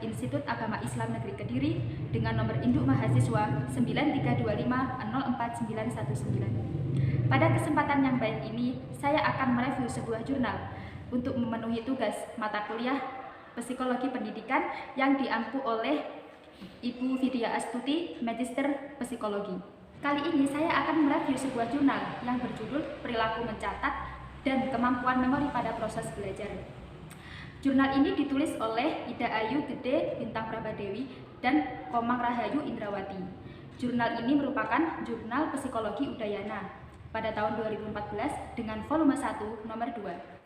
Institut Agama Islam Negeri Kediri dengan nomor induk mahasiswa 9325049119. Pada kesempatan yang baik ini, saya akan mereview sebuah jurnal untuk memenuhi tugas mata kuliah Psikologi Pendidikan yang diampu oleh Ibu Vidya Astuti, Magister Psikologi. Kali ini saya akan mereview sebuah jurnal yang berjudul Perilaku Mencatat dan Kemampuan Memori pada Proses Belajar. Jurnal ini ditulis oleh Ida Ayu Gede Bintang Prabadewi dan Komang Rahayu Indrawati. Jurnal ini merupakan jurnal Psikologi Udayana pada tahun 2014 dengan volume 1 nomor 2.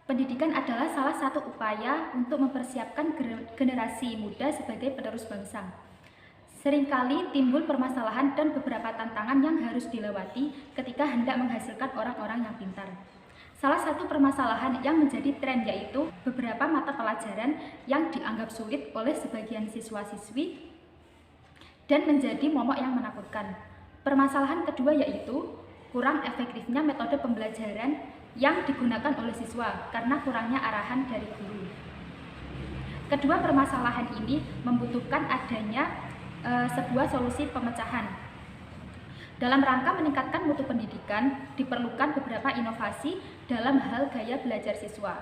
Pendidikan adalah salah satu upaya untuk mempersiapkan generasi muda sebagai penerus bangsa. Seringkali timbul permasalahan dan beberapa tantangan yang harus dilewati ketika hendak menghasilkan orang-orang yang pintar. Salah satu permasalahan yang menjadi tren yaitu beberapa mata pelajaran yang dianggap sulit oleh sebagian siswa-siswi dan menjadi momok yang menakutkan. Permasalahan kedua yaitu kurang efektifnya metode pembelajaran yang digunakan oleh siswa karena kurangnya arahan dari guru. Kedua permasalahan ini membutuhkan adanya sebuah solusi pemecahan. Dalam rangka meningkatkan mutu pendidikan, diperlukan beberapa inovasi dalam hal gaya belajar siswa.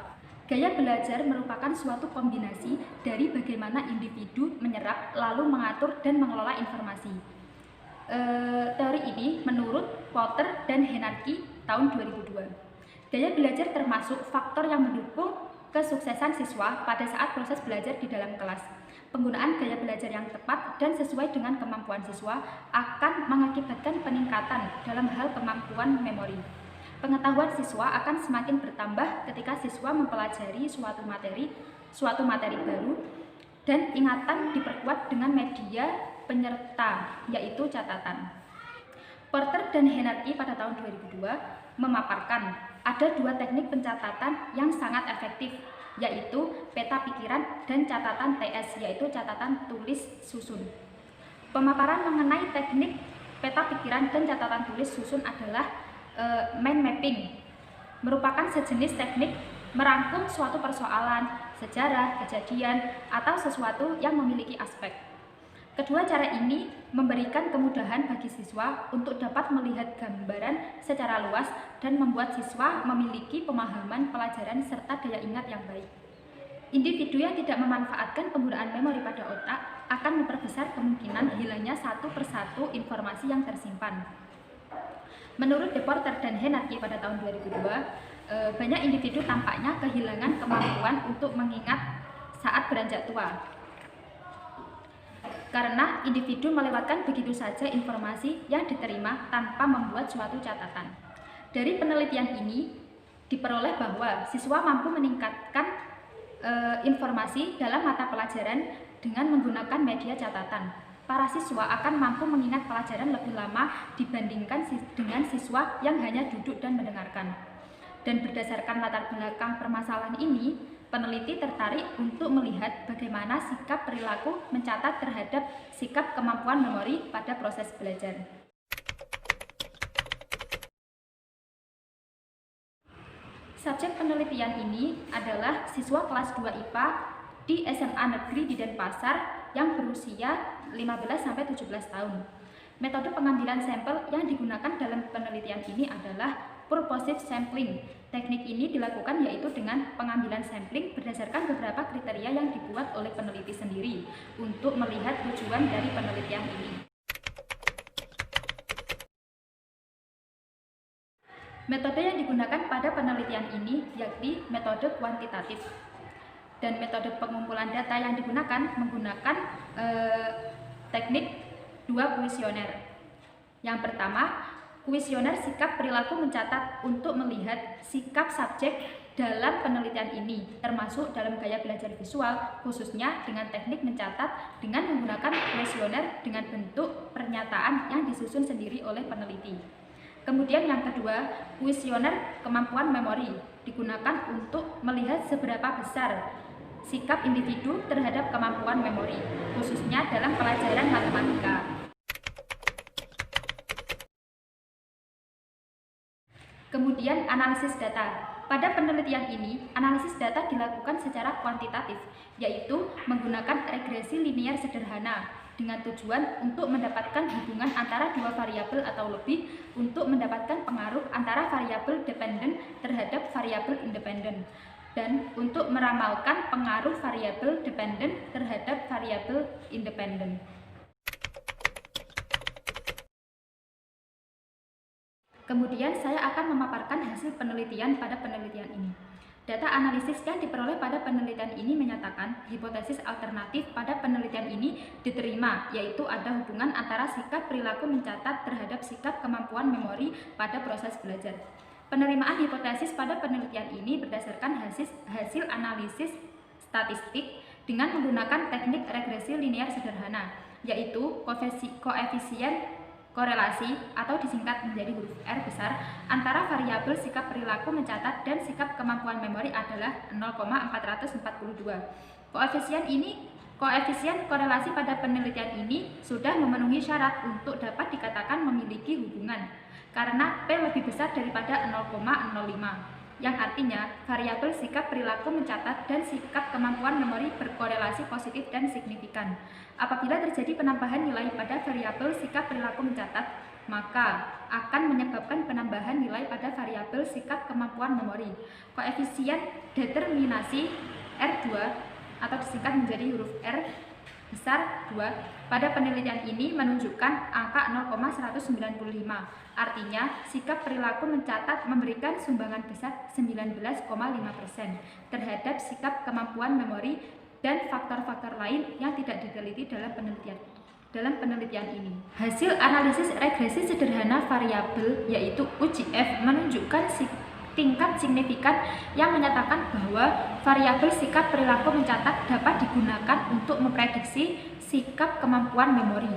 Gaya belajar merupakan suatu kombinasi dari bagaimana individu menyerap lalu mengatur dan mengelola informasi. Teori ini menurut Porter dan Henarki tahun 2002. Gaya belajar termasuk faktor yang mendukung kesuksesan siswa pada saat proses belajar di dalam kelas. Penggunaan gaya belajar yang tepat dan sesuai dengan kemampuan siswa akan mengakibatkan peningkatan dalam hal kemampuan memori. Pengetahuan siswa akan semakin bertambah ketika siswa mempelajari suatu materi baru, dan ingatan diperkuat dengan media penyerta, yaitu catatan. Porter dan Henarki pada tahun 2002 memaparkan ada dua teknik pencatatan yang sangat efektif, yaitu peta pikiran dan catatan TS, yaitu catatan tulis susun. Pemaparan mengenai teknik peta pikiran dan catatan tulis susun adalah mind mapping, merupakan sejenis teknik merangkum suatu persoalan, sejarah, kejadian, atau sesuatu yang memiliki aspek. Kedua cara ini memberikan kemudahan bagi siswa untuk dapat melihat gambaran secara luas dan membuat siswa memiliki pemahaman pelajaran serta daya ingat yang baik. Individu yang tidak memanfaatkan penggunaan memori pada otak akan memperbesar kemungkinan hilangnya satu persatu informasi yang tersimpan. Menurut Porter dan Henarki pada tahun 2002, banyak individu tampaknya kehilangan kemampuan untuk mengingat saat beranjak tua, karena individu melewatkan begitu saja informasi yang diterima tanpa membuat suatu catatan. Dari penelitian ini diperoleh bahwa siswa mampu meningkatkan informasi dalam mata pelajaran dengan menggunakan media catatan. Para siswa akan mampu mengingat pelajaran lebih lama dibandingkan dengan siswa yang hanya duduk dan mendengarkan. Dan berdasarkan latar belakang permasalahan ini, peneliti tertarik untuk melihat bagaimana sikap perilaku mencatat terhadap sikap kemampuan memori pada proses belajar. Subjek penelitian ini adalah siswa kelas 2 IPA di SMA Negeri di Denpasar yang berusia 15-17 tahun. Metode pengambilan sampel yang digunakan dalam penelitian ini adalah purposive sampling. Teknik ini dilakukan yaitu dengan pengambilan sampling berdasarkan beberapa kriteria yang dibuat oleh peneliti sendiri untuk melihat tujuan dari penelitian ini. Metode yang digunakan pada penelitian ini yakni metode kuantitatif, dan metode pengumpulan data yang digunakan menggunakan teknik dua kuesioner. Yang pertama, kuesioner sikap perilaku mencatat untuk melihat sikap subjek dalam penelitian ini, termasuk dalam gaya belajar visual, khususnya dengan teknik mencatat dengan menggunakan kuesioner dengan bentuk pernyataan yang disusun sendiri oleh peneliti. Kemudian yang kedua, kuesioner kemampuan memori digunakan untuk melihat seberapa besar sikap individu terhadap kemampuan memori, khususnya dalam pelajaran matematika. Kemudian analisis data. Pada penelitian ini, analisis data dilakukan secara kuantitatif, yaitu menggunakan regresi linear sederhana dengan tujuan untuk mendapatkan hubungan antara dua variabel atau lebih untuk mendapatkan pengaruh antara variabel dependen terhadap variabel independen dan untuk meramalkan pengaruh variabel dependen terhadap variabel independen. Kemudian saya akan memaparkan hasil penelitian pada penelitian ini. Data analisis yang diperoleh pada penelitian ini menyatakan hipotesis alternatif pada penelitian ini diterima, yaitu ada hubungan antara sikap perilaku mencatat terhadap sikap kemampuan memori pada proses belajar. Penerimaan hipotesis pada penelitian ini berdasarkan hasil analisis statistik dengan menggunakan teknik regresi linear sederhana, yaitu koefisien korelasi atau disingkat menjadi huruf R besar antara variabel sikap perilaku mencatat dan sikap kemampuan memori adalah 0,442. Koefisien korelasi pada penelitian ini sudah memenuhi syarat untuk dapat dikatakan memiliki hubungan karena P lebih besar daripada 0,05, yang artinya variabel sikap perilaku mencatat dan sikap kemampuan memori berkorelasi positif dan signifikan. Apabila terjadi penambahan nilai pada variabel sikap perilaku mencatat, maka akan menyebabkan penambahan nilai pada variabel sikap kemampuan memori. Koefisien determinasi R2 atau disingkat menjadi huruf R besar 2 pada penelitian ini menunjukkan angka 0,195. Artinya, sikap perilaku mencatat memberikan sumbangan besar 19,5% terhadap sikap kemampuan memori dan faktor-faktor lain yang tidak diteliti dalam penelitian ini. Hasil analisis regresi sederhana variabel yaitu UGF menunjukkan tingkat signifikan yang menyatakan bahwa variabel sikap perilaku mencatat dapat digunakan untuk memprediksi sikap kemampuan memori.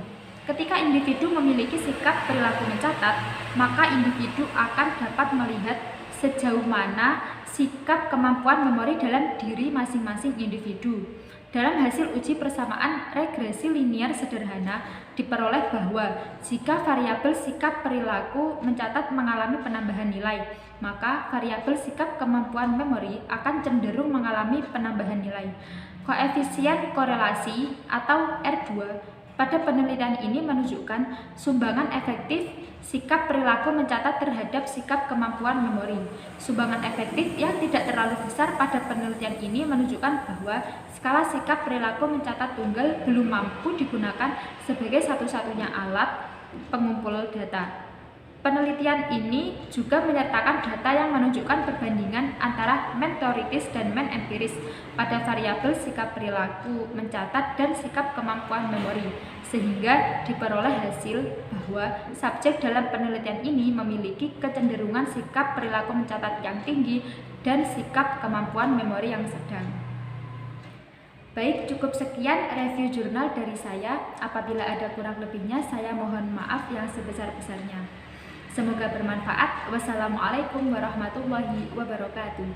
Ketika individu memiliki sikap perilaku mencatat, maka individu akan dapat melihat sejauh mana sikap kemampuan memori dalam diri masing-masing individu. Dalam hasil uji persamaan regresi linear sederhana diperoleh bahwa jika variabel sikap perilaku mencatat mengalami penambahan nilai, maka variabel sikap kemampuan memori akan cenderung mengalami penambahan nilai. Koefisien korelasi atau R2 pada penelitian ini menunjukkan sumbangan efektif sikap perilaku mencatat terhadap sikap kemampuan memori. Sumbangan efektif yang tidak terlalu besar pada penelitian ini menunjukkan bahwa skala sikap perilaku mencatat tunggal belum mampu digunakan sebagai satu-satunya alat pengumpul data. Penelitian ini juga menyertakan data yang menunjukkan perbandingan antara mean teoritis dan mean empiris pada variabel sikap perilaku mencatat dan sikap kemampuan memori, sehingga diperoleh hasil bahwa subjek dalam penelitian ini memiliki kecenderungan sikap perilaku mencatat yang tinggi dan sikap kemampuan memori yang sedang. Baik, cukup sekian review jurnal dari saya. Apabila ada kurang lebihnya, saya mohon maaf yang sebesar-besarnya. Semoga bermanfaat. Wassalamualaikum warahmatullahi wabarakatuh.